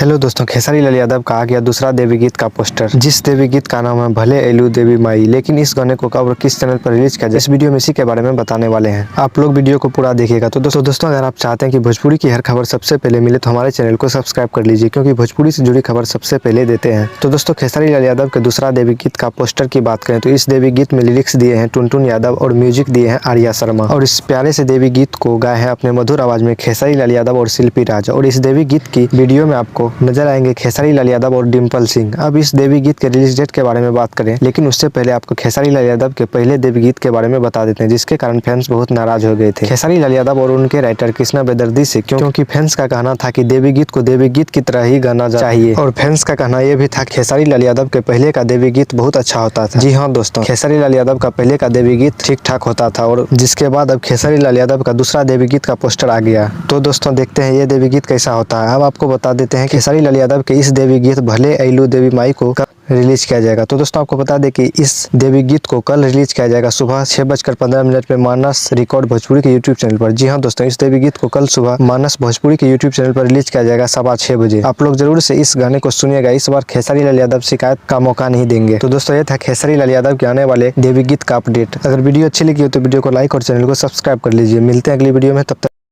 Hello दोस्तों, खेसारी लाल यादव का आ गया दूसरा देवी गीत का पोस्टर। जिस देवी गीत का नाम है भले ऐलू देवी माई। लेकिन इस गाने को कब और किस चैनल पर रिलीज किया जाए, इस वीडियो में इसी के बारे में बताने वाले हैं। आप लोग वीडियो को पूरा देखिएगा। तो दोस्तों अगर आप चाहते हैं कि भोजपुरी की हर खबर सबसे पहले मिले तो हमारे चैनल को सब्सक्राइब कर लीजिए, क्योंकि भोजपुरी से जुड़ी खबर सबसे पहले देते हैं। तो दोस्तों खेसारी लाल यादव के दूसरा देवी गीत का पोस्टर की बात करें तो इस देवी गीत में लिरिक्स दिए हैं टुनटुन यादव और म्यूजिक दिए हैं आर्या शर्मा। और इस प्यारे से देवी गीत को गाए हैं अपने मधुर आवाज में खेसारी लाल यादव और शिल्पी राज। और इस देवी गीत की वीडियो में आपको नजर आएंगे खेसारी लाल यादव और डिम्पल सिंह। अब इस देवी गीत के रिलीज डेट के बारे में बात करें, लेकिन उससे पहले आपको खेसारी लाल यादव के पहले देवी गीत के बारे में बता देते हैं, जिसके कारण फैंस बहुत नाराज हो गए थे खेसारी लाल यादव और उनके राइटर कृष्णा बेदर्दी से, क्योंकि फैंस का कहना था कि देवी गीत को देवी गीत की तरह ही गाना चाहिए। और फैंस का कहना यह भी था खेसारी लाल यादव के पहले का देवी गीत बहुत अच्छा होता था। जी हाँ दोस्तों, खेसारी लाल यादव का पहले का देवी गीत ठीक ठाक होता था, और जिसके बाद अब खेसारी लाल यादव का दूसरा देवी गीत का पोस्टर आ गया। तो दोस्तों देखते हैं ये देवी गीत कैसा होता है। अब आपको बता देते हैं खेसारी लाल यादव के इस देवी गीत भले ऐलू देवी माई को रिलीज किया जाएगा। तो दोस्तों आपको बता दें कि इस देवी गीत को कल रिलीज किया जाएगा सुबह 6:15 पे मानस रिकॉर्ड भोजपुरी के यूट्यूब चैनल पर। जी हाँ दोस्तों, इस देवी गीत को कल सुबह मानस भोजपुरी के यूट्यूब चैनल पर रिलीज किया जाएगा 6:15 बजे। आप लोग जरूर से इस गाने को सुनिएगा। इस बार खेसारी लाल यादव शिकायत का मौका नहीं देंगे। तो दोस्तों ये था खेसारी लाल यादव के आने वाले देवी गीत का अपडेट। अगर वीडियो अच्छी लगी हो तो वीडियो को लाइक और चैनल को सब्सक्राइब कर लीजिए। मिलते हैं अगली वीडियो में, तब तक